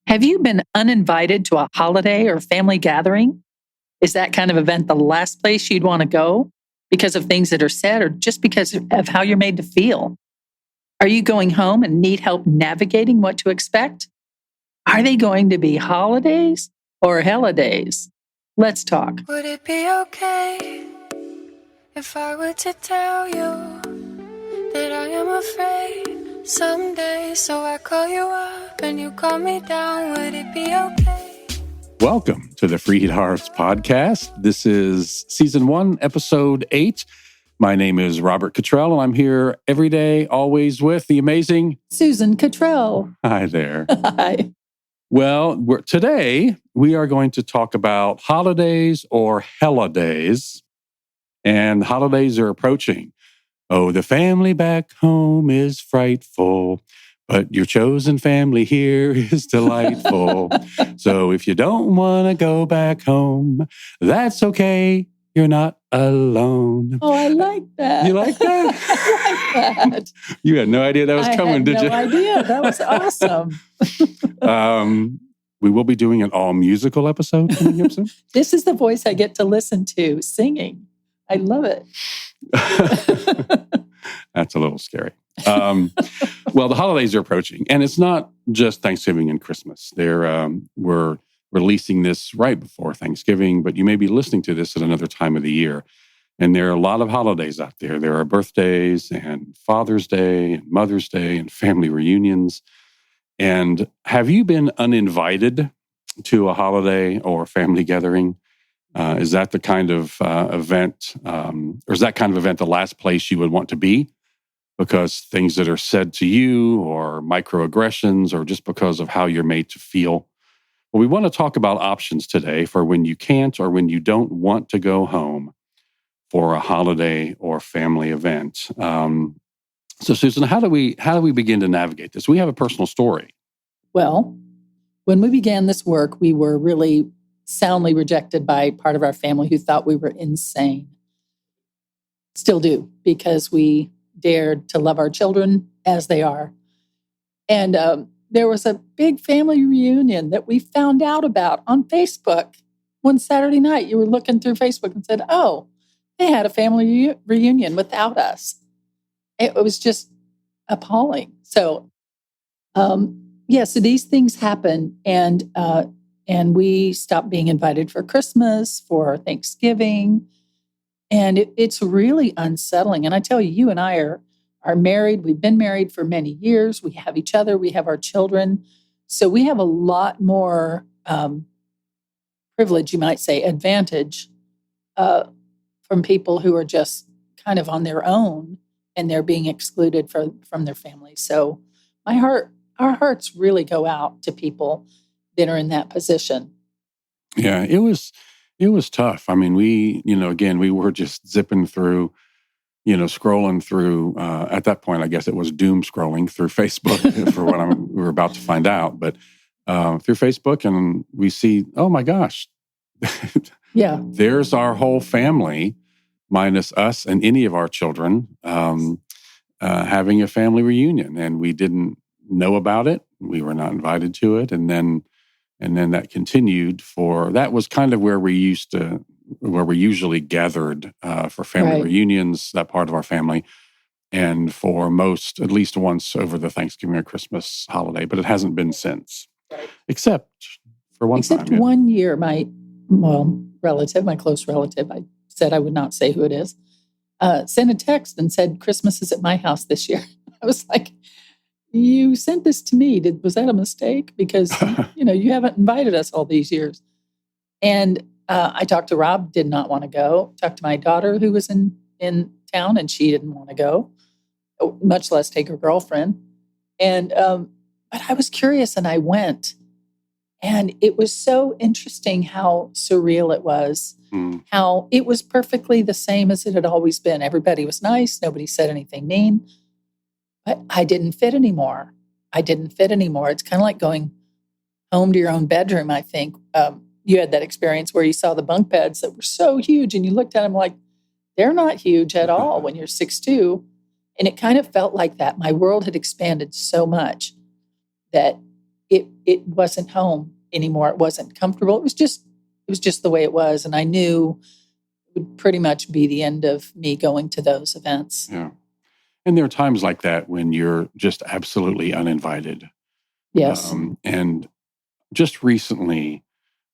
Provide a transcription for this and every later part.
Have you been uninvited to a holiday or family gathering? Is that kind of event the last place you'd want to go because of things that are said or just because of how you're made to feel? Are you going home and need help navigating what to expect? Are they going to be holidays or Helladays? Let's talk. Would it be okay if I were to tell you that I am afraid someday? So I call you up and you call me down. Would it be okay? Welcome to the FreedHearts podcast. This is season 1, episode 8. My name is Robert Cottrell, and I'm here every day, always with the amazing Susan Cottrell. Hi there. Hi. Well, today we are going to talk about holidays or Helladays, and holidays are approaching. Oh, the family back home is frightful, but your chosen family here is delightful. So if you don't want to go back home, that's okay. You're not alone. Oh, I like that. You like that? I like that. You had no idea that was coming, did you? I had no idea. That was awesome. We will be doing an all-musical episode coming up soon. This is the voice I get to listen to singing. I love it. That's a little scary. Well, the holidays are approaching, and it's not just Thanksgiving and Christmas. We're releasing this right before Thanksgiving, but you may be listening to this at another time of the year. And there are a lot of holidays out there. There are birthdays and Father's Day and Mother's Day and family reunions. And have you been uninvited to a holiday or family gathering? Is that the kind of event, or is that kind of event the last place you would want to be? Because things that are said to you or microaggressions or just because of how you're made to feel? Well, we want to talk about options today for when you can't or when you don't want to go home for a holiday or family event. So, Susan, how do we begin to navigate this? We have a personal story. Well, when we began this work, we were really soundly rejected by part of our family who thought we were insane. Still do, because we dared to love our children as they are. And there was a big family reunion that we found out about on Facebook. One Saturday night, you were looking through Facebook and said, oh, they had a family reunion without us. It was just appalling. So, so these things happen, and we stopped being invited for Christmas, for Thanksgiving, and it's really unsettling. And I tell you, you and I are married. We've been married for many years. We have each other. We have our children. So we have a lot more privilege, you might say, advantage from people who are just kind of on their own and they're being excluded from their families. So our hearts really go out to people that are in that position. Yeah, it was tough. I mean, we were just zipping through, scrolling through, at that point, I guess it was doom scrolling through Facebook for what we were about to find out. But through Facebook, and we see, oh my gosh, yeah, there's our whole family, minus us and any of our children, having a family reunion. And we didn't know about it. We were not invited to it. And then that continued that was kind of where we usually gathered for family reunions, that part of our family, and for most, at least once over the Thanksgiving or Christmas holiday, but it hasn't been since, except for one time. Except 1 year, my close relative, I said I would not say who it is, sent a text and said, Christmas is at my house this year. I was like, you sent this to me. Was that a mistake? Because, you haven't invited us all these years. And I talked to Rob, did not want to go. Talked to my daughter who was in town, and she didn't want to go, much less take her girlfriend. And but I was curious, and I went. And it was so interesting how surreal it was, how it was perfectly the same as it had always been. Everybody was nice. Nobody said anything mean. But I didn't fit anymore. It's kind of like going home to your own bedroom, I think. You had that experience where you saw the bunk beds that were so huge, and you looked at them like, they're not huge at all when you're 6'2". And it kind of felt like that. My world had expanded so much that it wasn't home anymore. It wasn't comfortable. It was just the way it was. And I knew it would pretty much be the end of me going to those events. Yeah. And there are times like that when you're just absolutely uninvited. Yes. And just recently,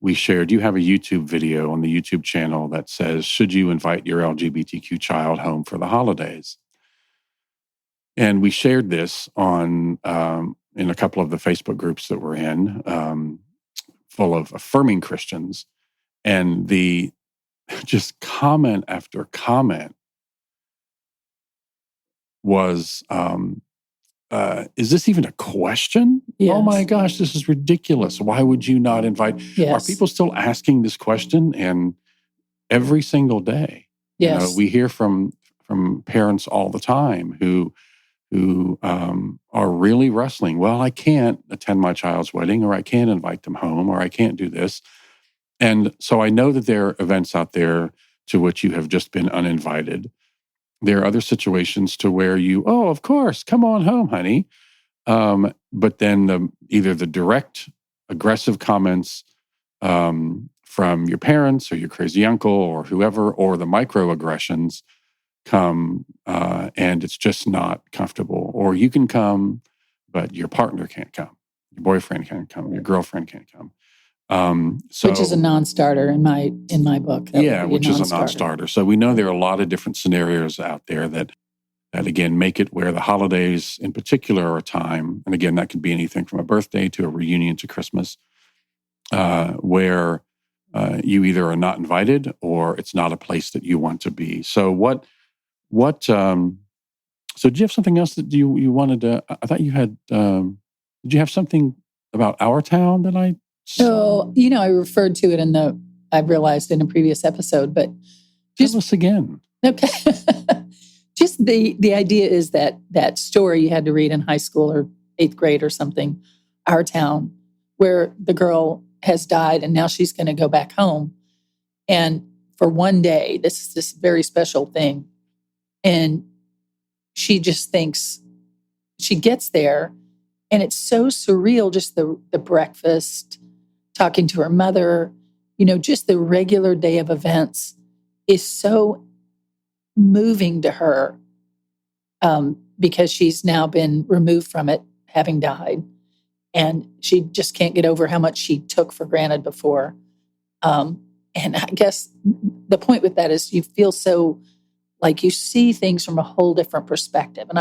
we shared, you have a YouTube video on the YouTube channel that says, should you invite your LGBTQ child home for the holidays? And we shared this on in a couple of the Facebook groups that we're in, full of affirming Christians. And the just comment after comment was, is this even a question? Yes. Oh my gosh, this is ridiculous. Why would you not invite? Yes. Are people still asking this question? And every single day, Yes. we hear from parents all the time who are really wrestling. Well, I can't attend my child's wedding, or I can't invite them home, or I can't do this. And so I know that there are events out there to which you have just been uninvited. There are other situations to where oh, of course, come on home, honey. But then either the direct aggressive comments from your parents or your crazy uncle or whoever, or the microaggressions come and it's just not comfortable. Or you can come, but your partner can't come. Your boyfriend can't come. Your girlfriend can't come. Which is a non-starter in my book. Which is a non-starter. So we know there are a lot of different scenarios out there that again make it where the holidays in particular are a time, and again that could be anything from a birthday to a reunion to Christmas, where you either are not invited or it's not a place that you want to be. So so do you have something else that you wanted to? I thought you had. Did you have something about our town that I? So, I referred to it I realized in a previous episode, but tell us again. Okay. Just the idea is that story you had to read in high school or 8th grade or something, Our Town, where the girl has died and now she's going to go back home. And for one day, this is this very special thing. And she just thinks, she gets there and it's so surreal, just the breakfast, talking to her mother, just the regular day of events is so moving to her because she's now been removed from it, having died. And she just can't get over how much she took for granted before. And I guess the point with that is you feel so like you see things from a whole different perspective. And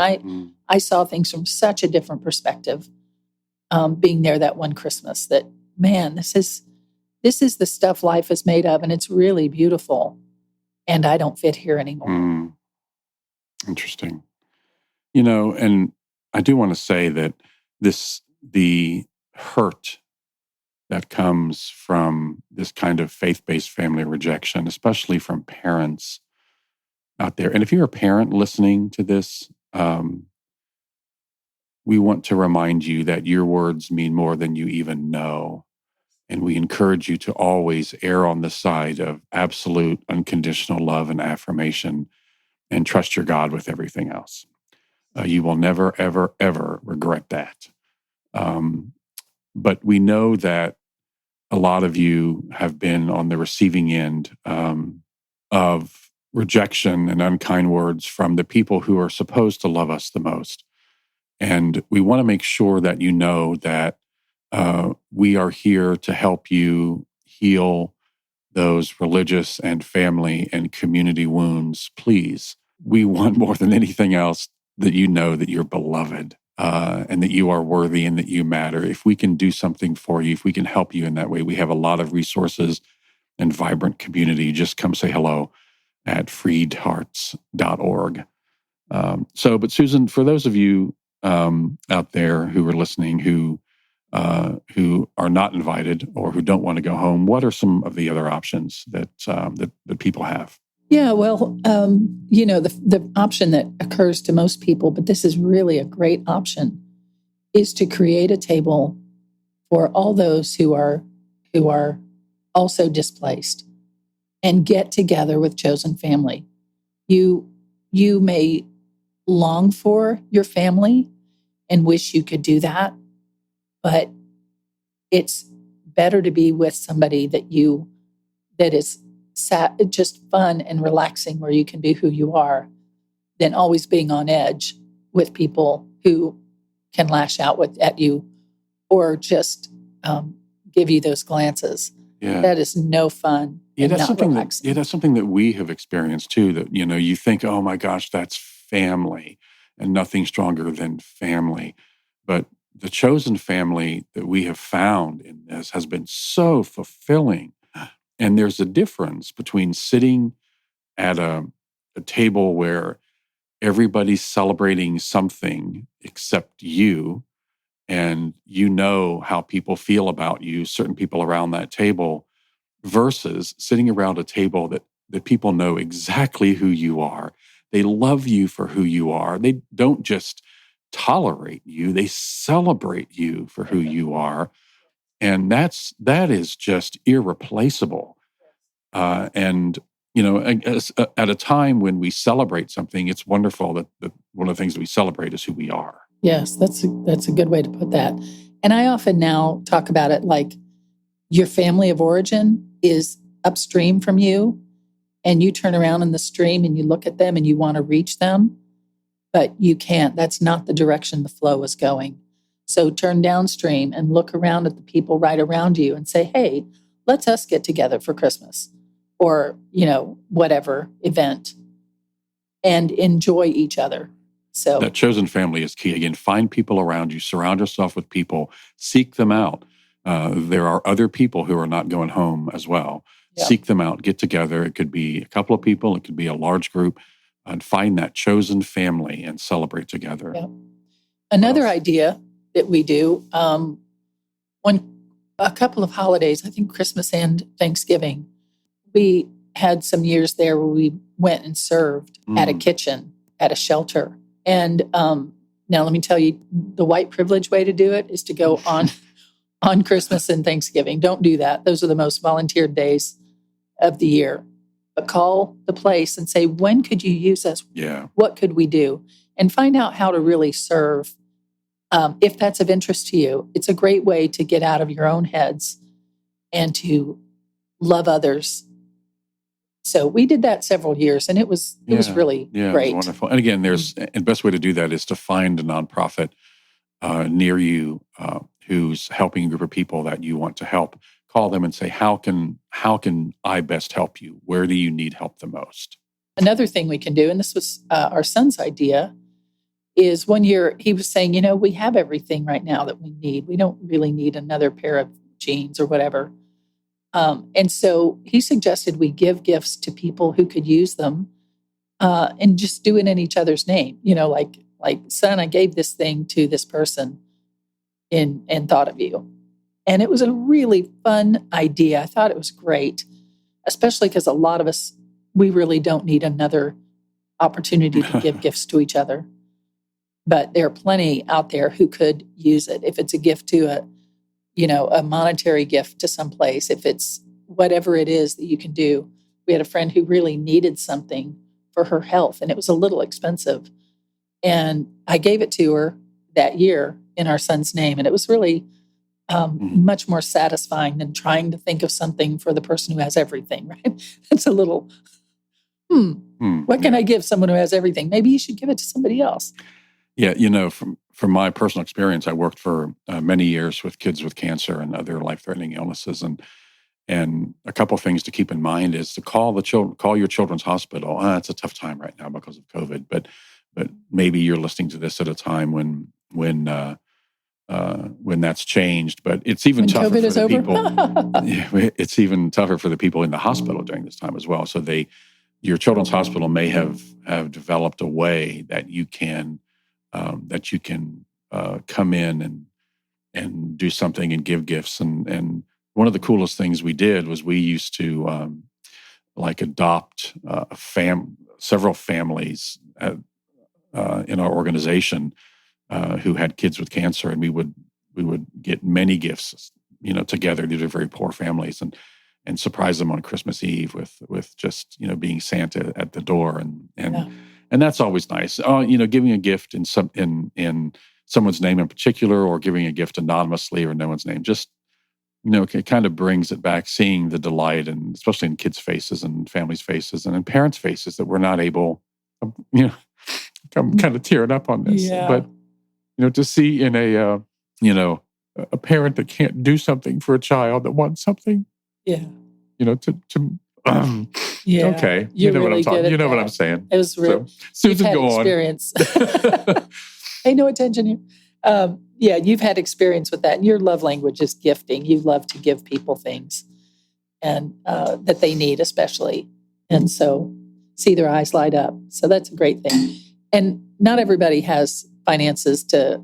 I saw things from such a different perspective being there that one Christmas that, man, this is the stuff life is made of, and it's really beautiful. And I don't fit here anymore. Interesting. And I do want to say that the hurt that comes from this kind of faith-based family rejection, especially from parents out there. And if you're a parent listening to this, we want to remind you that your words mean more than you even know. And we encourage you to always err on the side of absolute unconditional love and affirmation, and trust your God with everything else. You will never, ever, ever regret that. But we know that a lot of you have been on the receiving end of rejection and unkind words from the people who are supposed to love us the most. And we want to make sure that you know that we are here to help you heal those religious and family and community wounds. Please, we want more than anything else that you know that you're beloved and that you are worthy and that you matter. If we can do something for you, if we can help you in that way, we have a lot of resources and vibrant community. Just come say hello at FreedHearts.org. But Susan, for those of you out there who are listening who are not invited or who don't want to go home, what are some of the other options that people have? Yeah, well, the option that occurs to most people, but this is really a great option, is to create a table for all those who are also displaced and get together with chosen family. You may long for your family and wish you could do that, but it's better to be with somebody that is just fun and relaxing, where you can be who you are, than always being on edge with people who can lash out at you or just give you those glances. Yeah. That is no fun. Yeah, and that's not something relaxing. that's something that we have experienced too. That you think, oh my gosh, that's family, and nothing stronger than family. But the chosen family that we have found in this has been so fulfilling. And there's a difference between sitting at a table where everybody's celebrating something except you, and you know how people feel about you, certain people around that table, versus sitting around a table that people know exactly who you are. They love you for who you are. They don't just tolerate you, they celebrate you for who you are. And that is just irreplaceable. And at a time when we celebrate something, it's wonderful that one of the things that we celebrate is who we are. Yes, that's a good way to put that. And I often now talk about it like your family of origin is upstream from you, and you turn around in the stream and you look at them and you want to reach them, but you can't. That's not the direction the flow is going. So turn downstream and look around at the people right around you and say, hey, let's us get together for Christmas or, whatever event, and enjoy each other. So that chosen family is key. Again, find people around you, surround yourself with people, seek them out. There are other people who are not going home as well. Yeah. Seek them out, get together. It could be a couple of people, it could be a large group, and find that chosen family and celebrate together. Yeah. Another idea that we do, when a couple of holidays, I think Christmas and Thanksgiving, we had some years there where we went and served at a kitchen, at a shelter. And now let me tell you, the white privilege way to do it is to go on Christmas and Thanksgiving. Don't do that. Those are the most volunteered days of the year. But call the place and say, when could you use us? Yeah. What could we do? And find out how to really serve. If that's of interest to you, it's a great way to get out of your own heads and to love others. So we did that several years, and it was really great. It was wonderful. And again, the best way to do that is to find a nonprofit near you who's helping a group of people that you want to help. Call them and say, how can I best help you? Where do you need help the most? Another thing we can do, and this was our son's idea, is one year he was saying, we have everything right now that we need. We don't really need another pair of jeans or whatever. And so he suggested we give gifts to people who could use them and just do it in each other's name. Like, son, I gave this thing to this person and thought of you. And it was a really fun idea. I thought it was great, especially because a lot of us, we really don't need another opportunity to give gifts to each other. But there are plenty out there who could use it. If it's a gift to a monetary gift to someplace, if it's whatever it is that you can do. We had a friend who really needed something for her health, and it was a little expensive. And I gave it to her that year in our son's name, and it was really much more satisfying than trying to think of something for the person who has everything, right? That's a little, what can I give someone who has everything? Maybe you should give it to somebody else. Yeah, from my personal experience, I worked for many years with kids with cancer and other life-threatening illnesses, and a couple of things to keep in mind is to call your children's hospital. It's a tough time right now because of COVID, but maybe you're listening to this at a time when that's changed. But it's even tougher COVID for is the over. people. It's even tougher for the people in the hospital during this time as well. So your children's hospital may have developed a way that you can come in and do something and give gifts. And one of the coolest things we did was we used to adopt several families in our organization who had kids with cancer, and we would get many gifts, together. These are very poor families, and surprise them on Christmas Eve with just being Santa at the door, and that's always nice. Giving a gift in someone's name in particular, or giving a gift anonymously or no one's name. Just it kind of brings it back, seeing the delight, and especially in kids' faces and families' faces and in parents' faces, that we're not able, I'm kind of tearing up on this, Yeah. but to see in a parent that can't do something for a child that wants something, Yeah. Yeah. Okay. You're What I'm really talking. good at What that. I'm saying. It was real. So, Susan, you've had go experience. on. Pay no attention here. You've had experience with that. And your love language is gifting. You love to give people things and that they need, especially. And so see their eyes light up. So that's a great thing. And not everybody has finances to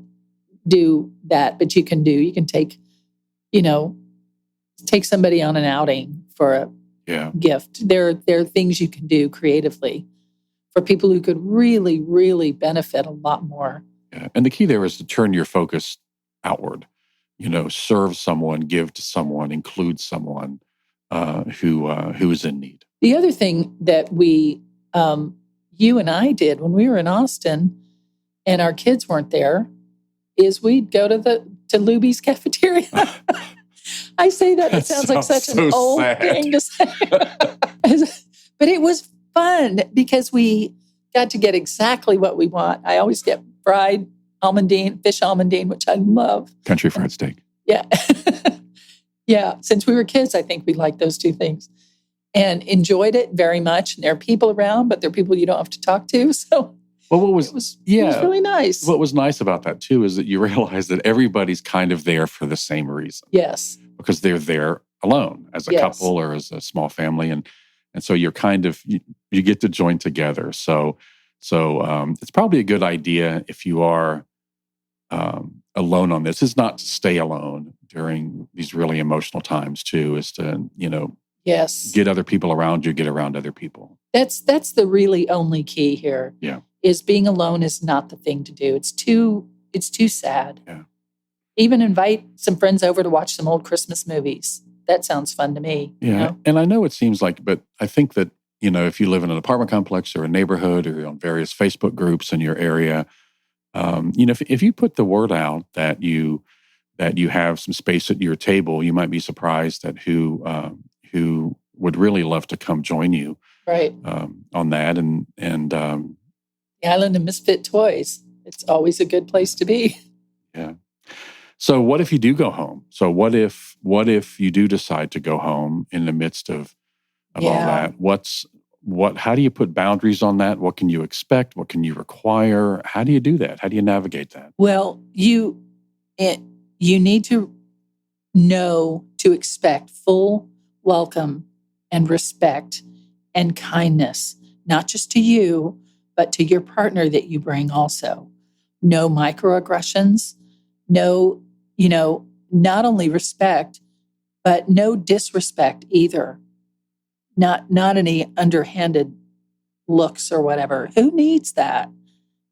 do that, but you can take somebody on an outing for a gift. There are things you can do creatively for people who could really, really benefit a lot more. Yeah. And the key there is to turn your focus outward. Serve someone, give to someone, include someone who is in need. The other thing that you and I did when we were in Austin and our kids weren't there is we'd go to Luby's cafeteria. I say that it sounds like such an old thing to say. But it was fun because we got to get exactly what we want. I always get fried fish almondine, which I love. Country fried steak. Yeah. Yeah. Since we were kids, I think we liked those two things and enjoyed it very much. And there are people around, but there are people you don't have to talk to. So it was really nice. What was nice about that too is that you realize that everybody's kind of there for the same reason. Yes. Because they're there alone as a couple or as a small family. And so you're kind of, you get to join together. So it's probably a good idea if you are alone on this, is not to stay alone during these really emotional times too, is to, get other people around you, get around other people. That's the really only key here. Yeah. Is being alone is not the thing to do. It's too sad. Yeah. Even invite some friends over to watch some old Christmas movies. That sounds fun to me. Yeah. And I know it seems like, but I think that, if you live in an apartment complex or a neighborhood or on various Facebook groups in your area, if you put the word out that you have some space at your table, you might be surprised at who would really love to come join you. Right. On that. And the Island of Misfit Toys. It's always a good place to be. Yeah. So what if you do go home? So what if you do decide to go home in the midst of all that? How do you put boundaries on that? What can you expect? What can you require? How do you do that? How do you navigate that? Well, you need to know to expect full welcome and respect and kindness, not just to you, but to your partner that you bring also. No microaggressions, no, not only respect, but no disrespect either. Not any underhanded looks or whatever. Who needs that?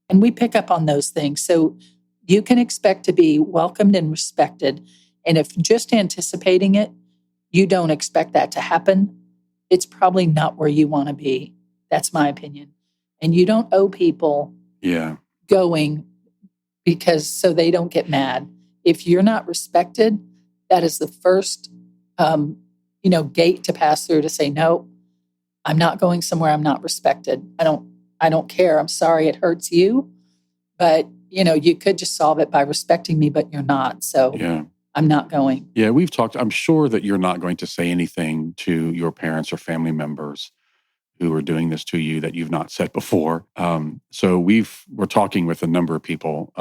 And we pick up on those things. So you can expect to be welcomed and respected. And if just anticipating it, you don't expect that to happen, it's probably not where you want to be. That's my opinion. And you don't owe people going so they don't get mad. If you're not respected, that is the first gate to pass through to say, no, I'm not going somewhere I'm not respected. I don't care. I'm sorry it hurts you, but you could just solve it by respecting me, but you're not. So I'm not going. Yeah, we've talked. I'm sure that you're not going to say anything to your parents or family members who are doing this to you that you've not said before. So we're talking with a number of people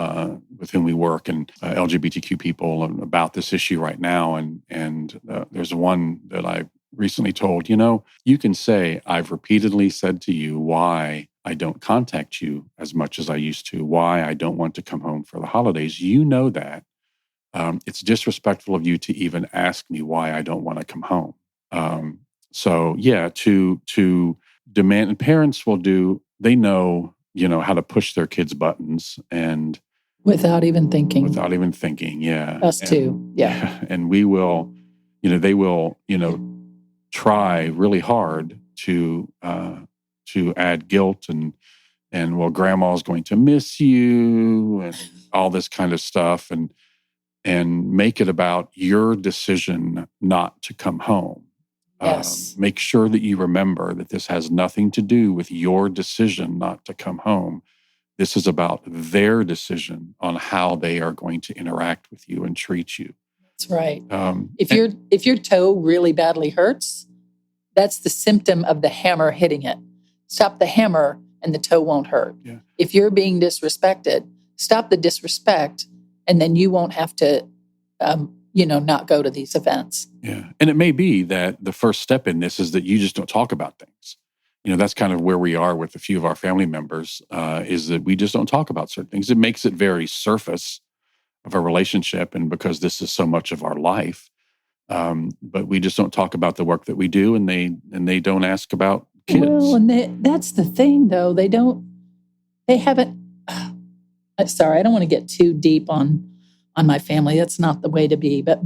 with whom we work and LGBTQ people about this issue right now. And there's one that I recently told, you can say, I've repeatedly said to you why I don't contact you as much as I used to, why I don't want to come home for the holidays. You know that. It's disrespectful of you to even ask me why I don't want to come home. To demand, and parents they know, how to push their kids' buttons and without even thinking. Yeah. Us too. Yeah. And we will, they will, try really hard to add guilt and well, grandma's going to miss you and all this kind of stuff. And and make it about your decision not to come home. Yes. Make sure that you remember that this has nothing to do with your decision not to come home. This is about their decision on how they are going to interact with you and treat you. That's right. If your toe really badly hurts, that's the symptom of the hammer hitting it. Stop the hammer and the toe won't hurt. Yeah. If you're being disrespected, stop the disrespect, and then you won't have to, not go to these events. Yeah. And it may be that the first step in this is that you just don't talk about things. That's kind of where we are with a few of our family members, is that we just don't talk about certain things. It makes it very surface of our relationship, and because this is so much of our life, but we just don't talk about the work that we do, and they don't ask about kids. Well, and that's the thing, though. They haven't. Sorry, I don't want to get too deep on my family. That's not the way to be. But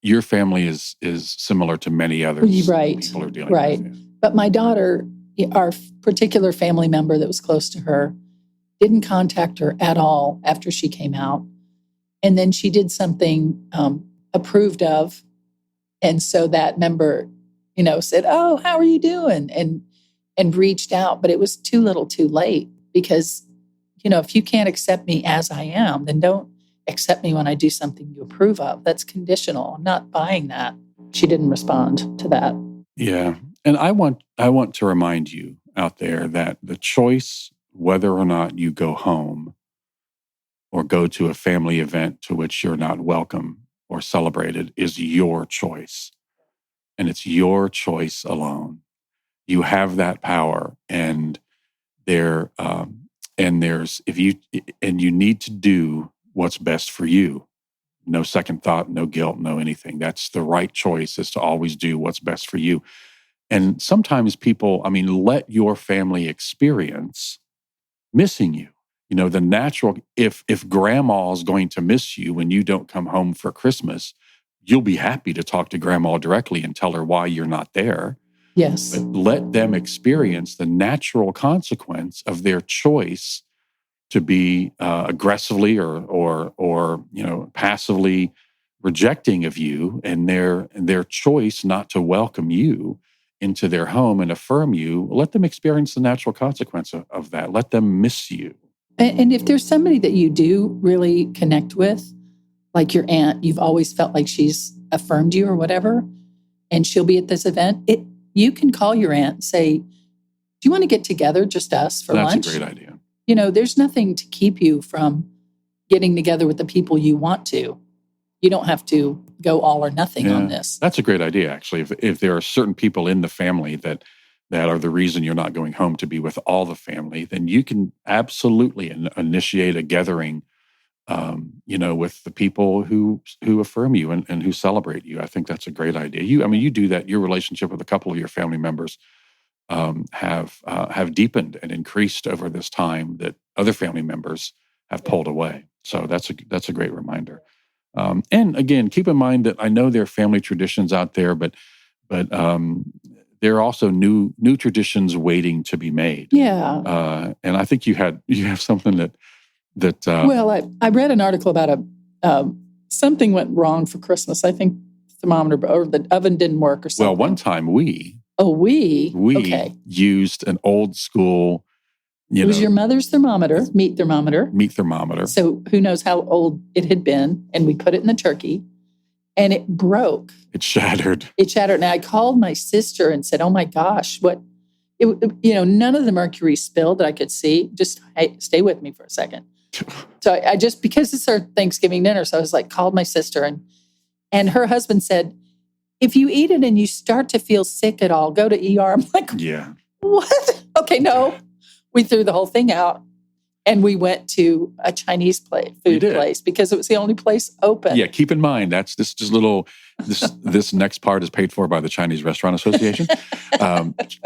your family is similar to many others. Right, people are dealing right. with. Yeah. But my daughter, our particular family member that was close to her, didn't contact her at all after she came out. And then she did something approved of. And so that member, said, "Oh, how are you doing?" And reached out. But it was too little too late, because, if you can't accept me as I am, then don't accept me when I do something you approve of. That's conditional. I'm not buying that. She didn't respond to that. Yeah. And I want to remind you out there that the choice whether or not you go home or go to a family event to which you're not welcome or celebrated is your choice. And it's your choice alone. You have that power, and you need to do what's best for you. No second thought, no guilt, no anything. That's the right choice, is to always do what's best for you. And sometimes people, let your family experience missing you. The natural, if grandma's going to miss you when you don't come home for Christmas, you'll be happy to talk to grandma directly and tell her why you're not there. Yes. But let them experience the natural consequence of their choice to be aggressively or passively rejecting of you, and their choice not to welcome you into their home and affirm you. Let them experience the natural consequence of that. Let them miss you. And if there's somebody that you do really connect with, like your aunt, you've always felt like she's affirmed you or whatever, and she'll be at this event, you can call your aunt and say, "Do you want to get together, just us, for lunch?" That's a great idea. There's nothing to keep you from getting together with the people you want to. You don't have to go all or nothing on this. That's a great idea, actually. If there are certain people in the family that are the reason you're not going home to be with all the family, then you can absolutely initiate a gathering, with the people who affirm you and who celebrate you. I think that's a great idea. You do that. Your relationship with a couple of your family members have deepened and increased over this time that other family members have pulled away. So that's a great reminder. And again, keep in mind that I know there are family traditions out there, but there are also new traditions waiting to be made. Yeah. And I think you have something that. Well, I read an article about something went wrong for Christmas. I think the thermometer or the oven didn't work or something. Well, one time we okay. used an old school. It was your mother's thermometer, meat thermometer. Meat thermometer. So who knows how old it had been. And we put it in the turkey and it broke. It shattered. And I called my sister and said, "Oh my gosh, what?" None of the mercury spilled that I could see. Just stay with me for a second. So I just, because it's our Thanksgiving dinner, so I was like, called my sister and her husband said, "If you eat it and you start to feel sick at all, go to ER." I'm like, yeah. What? Okay, no. We threw the whole thing out and we went to a Chinese food place because it was the only place open. Yeah, keep in mind, that's this next part is paid for by the Chinese Restaurant Association.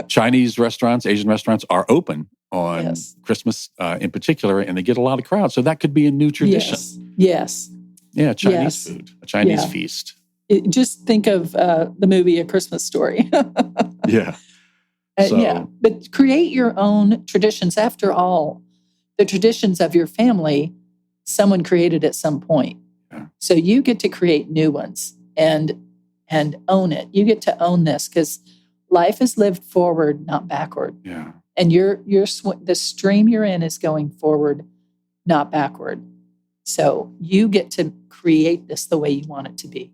Chinese restaurants, Asian restaurants are open on Christmas in particular, and they get a lot of crowds. So that could be a new tradition. Yes. Yeah, Chinese food, a Chinese feast. Just think of the movie A Christmas Story. Yeah. But create your own traditions. After all, the traditions of your family, someone created at some point. Yeah. So you get to create new ones and own it. You get to own this because life is lived forward, not backward. Yeah. And the stream you're in is going forward, not backward. So you get to create this the way you want it to be.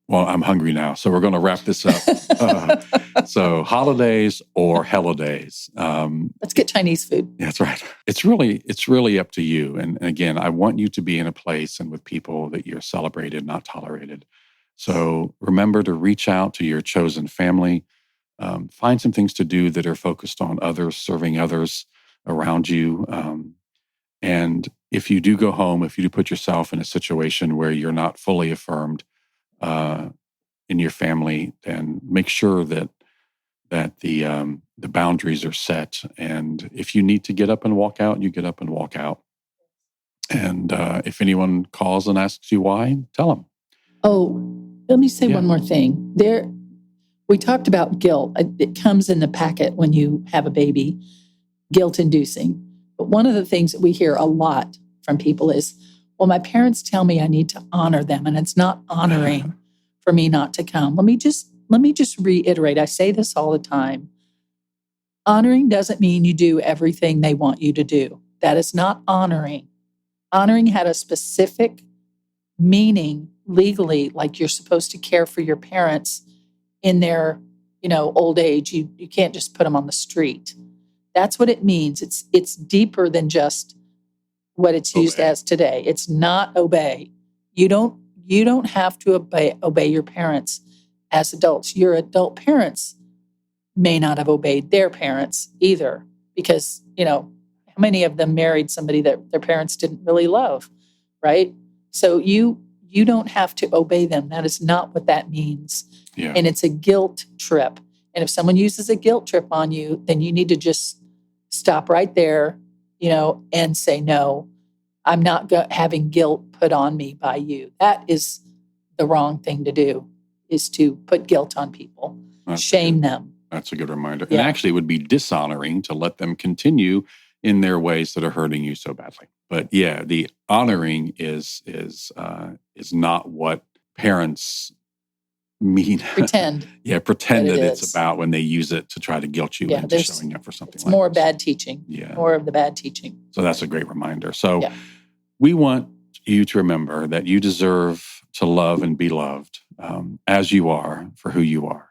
Well, I'm hungry now, so we're going to wrap this up. So holidays or Helladays. Let's get Chinese food. That's right. It's really up to you. And again, I want you to be in a place and with people that you're celebrated, not tolerated. So remember to reach out to your chosen family. Find some things to do that are focused on others, serving others around you. And if you do go home, if you do put yourself in a situation where you're not fully affirmed in your family, then make sure that the boundaries are set. And if you need to get up and walk out, you get up and walk out. And if anyone calls and asks you why, tell them. Oh, let me say one more thing. We talked about guilt. It comes in the packet when you have a baby, guilt-inducing. But one of the things that we hear a lot from people is, well, my parents tell me I need to honor them, and it's not honoring for me not to come. Let me just reiterate. I say this all the time. Honoring doesn't mean you do everything they want you to do. That is not honoring. Honoring had a specific meaning legally, like you're supposed to care for your parents in their, old age. You can't just put them on the street. That's what it means. It's deeper than just what it's used as today. It's not obey. You don't have to obey your parents as adults. Your adult parents may not have obeyed their parents either, because, how many of them married somebody that their parents didn't really love, right? So you don't have to obey them. That is not what that means. Yeah. And it's a guilt trip. And if someone uses a guilt trip on you, then you need to just stop right there, and say, no, I'm not having guilt put on me by you. That is the wrong thing to do, is to put guilt on people, shame them. That's a good reminder. Yeah. And actually it would be dishonoring to let them continue in their ways that are hurting you so badly. But yeah, the honoring is not what parents mean. Pretend. Pretend that it's it's about when they use it to try to guilt you into showing up for something it's like more this. bad teaching. Yeah. More of the bad teaching. So that's a great reminder. So we want you to remember that you deserve to love and be loved as you are for who you are.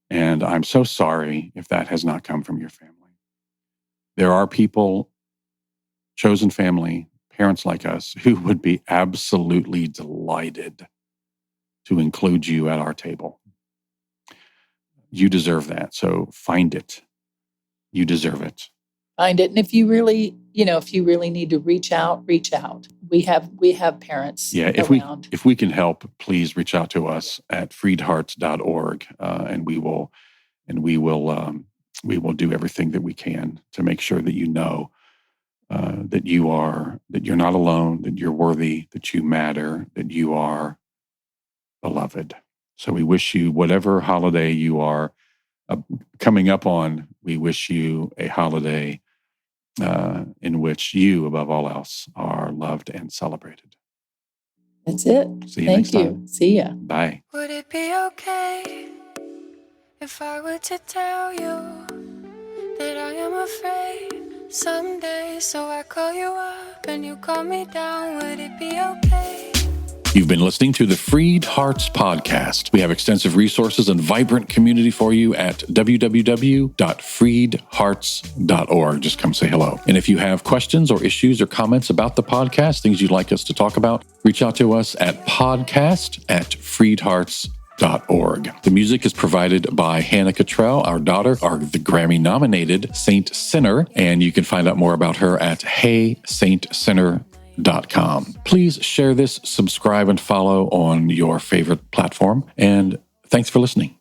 And I'm so sorry if that has not come from your family. There are people, chosen family, parents like us, who would be absolutely delighted to include you at our table. You deserve that. So find it. You deserve it. Find it. And if you really need to reach out, reach out. We have parents around. If we can help, please reach out to us at freedhearts.org, and we will do everything that we can to make sure that you know that you're not alone, that you're worthy, that you matter, that you are beloved. So we wish you, whatever holiday you are coming up on, we wish you a holiday in which you, above all else, are loved and celebrated. That's it. See you Thank next you. time. See ya. Bye. Would it be okay if I were to tell you that I am afraid someday? So I call you up and you call me down. Would it be okay? You've been listening to the Freed Hearts podcast. We have extensive resources and vibrant community for you at www.freedhearts.org. Just come say hello. And if you have questions or issues or comments about the podcast, things you'd like us to talk about, reach out to us at podcast@freedhearts.org. The music is provided by Hannah Cottrell, our daughter, the Grammy-nominated Saint Sinner, and you can find out more about her at heysaintsinner.com. Please share this, subscribe, and follow on your favorite platform. And thanks for listening.